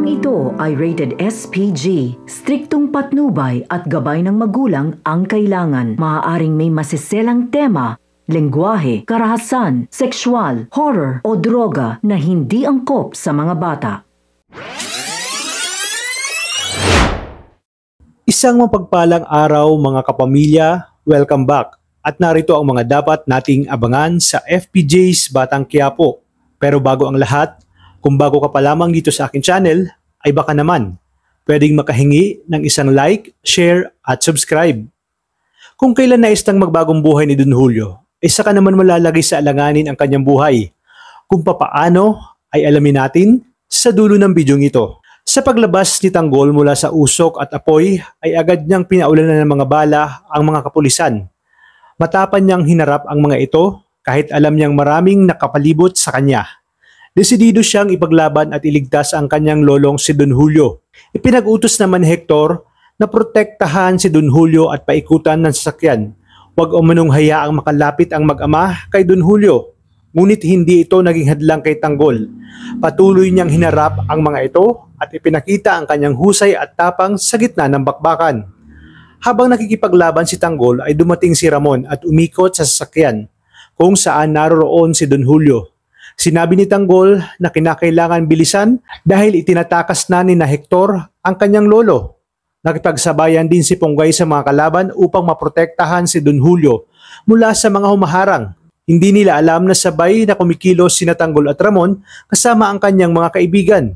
Programang ito ay rated SPG. Striktong patnubay at gabay ng magulang ang kailangan. Maaaring may masiselang tema, lengguwahe, karahasan, sexual, horror o droga na hindi angkop sa mga bata. Isang mapagpalang araw mga kapamilya, welcome back. At narito ang mga dapat nating abangan sa FPJ's Batang Quiapo. Pero bago ang lahat, kung bago ka pa lamang dito sa akin channel, ay baka naman pwedeng makahingi ng isang like, share at subscribe. Kung kailan nais nang magbagong buhay ni Don Julio, ay saka naman malalagay sa alanganin ang kanyang buhay. Kung papaano ay alamin natin sa dulo ng bidyong ito. Sa paglabas ni Tanggol mula sa usok at apoy ay agad niyang pinaulanan ng mga bala ang mga kapulisan. Matapang niyang hinarap ang mga ito kahit alam niyang maraming nakapalibot sa kanya. Desidido siyang ipaglaban at iligtas ang kanyang lolong si Don Julio. Ipinag-utos naman ni Hector na protektahan si Don Julio at paikutan ng sasakyan. Huwag umanong hayaang makalapit ang mag-ama kay Don Julio. Ngunit hindi ito naging hadlang kay Tanggol. Patuloy niyang hinarap ang mga ito at ipinakita ang kanyang husay at tapang sa gitna ng bakbakan. Habang nakikipaglaban si Tanggol ay dumating si Ramon at umikot sa sasakyan kung saan naroroon si Don Julio. Sinabi ni Tanggol na kinakailangan bilisan dahil itinatakas na ni Hector ang kanyang lolo. Nakipagsabayan din si Ponggay sa mga kalaban upang maprotektahan si Don Julio mula sa mga humaharang. Hindi nila alam na sabay na kumikilos sina Tanggol at Ramon kasama ang kanyang mga kaibigan.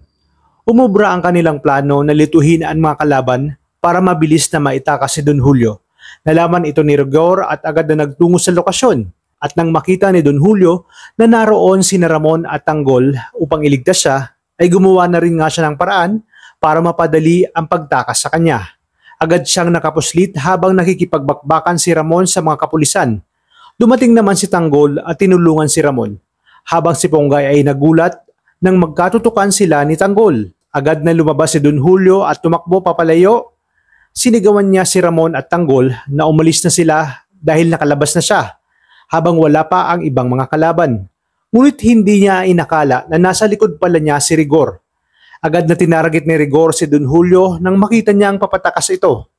Umubra ang kanilang plano na lituhin ang mga kalaban para mabilis na maitakas si Don Julio. Nalaman ito ni Rigor at agad na nagtungo sa lokasyon. At nang makita ni Don Julio na naroon sina Ramon at Tanggol upang iligtas siya, ay gumawa na rin nga siya ng paraan para mapadali ang pagtakas sa kanya. Agad siyang nakapuslit habang nakikipagbakbakan si Ramon sa mga kapulisan. Dumating naman si Tanggol at tinulungan si Ramon. Habang si Ponggay ay nagulat nang magkatutukan sila ni Tanggol. Agad na lumabas si Don Julio at tumakbo papalayo. Sinigawan niya si Ramon at Tanggol na umalis na sila dahil nakalabas na siya, habang wala pa ang ibang mga kalaban. Ngunit hindi niya inakala na nasa likod pala niya si Rigor. Agad na tinarget ni Rigor si Don Julio nang makita niya ang papatakas ito.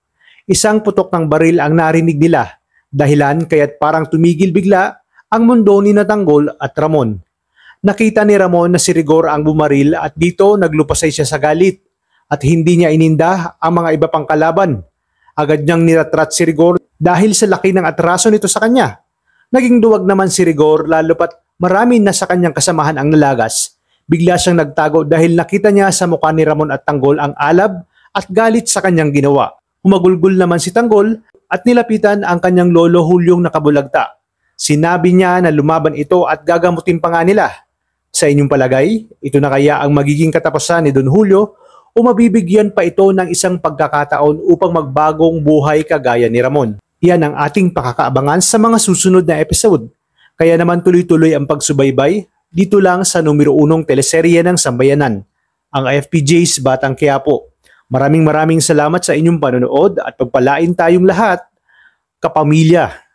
Isang putok ng baril ang narinig nila, dahilan kaya't parang tumigil bigla ang mundo ni Tanggol at Ramon. Nakita ni Ramon na si Rigor ang bumaril at dito naglupasay siya sa galit at hindi niya ininda ang mga iba pang kalaban. Agad niyang niratrat si Rigor dahil sa laki ng atraso nito sa kanya. Naging duwag naman si Rigor lalo pat marami na sa kanyang kasamahan ang nalagas. Bigla siyang nagtago dahil nakita niya sa mukha ni Ramon at Tanggol ang alab at galit sa kanyang ginawa. Humagulgol naman si Tanggol at nilapitan ang kanyang lolo Juliong nakabulagta. Sinabi niya na lumaban ito at gagamutin pa nga nila. Sa inyong palagay, ito na kaya ang magiging katapusan ni Don Julio o mabibigyan pa ito ng isang pagkakataon upang magbagong buhay kagaya ni Ramon? Yan ang ating pakakaabangan sa mga susunod na episode. Kaya naman tuloy-tuloy ang pagsubaybay dito lang sa numero 1 teleserye ng Sambayanan, ang FPJ's Batang Quiapo. Maraming salamat sa inyong panonood at pagpalain tayong lahat, kapamilya.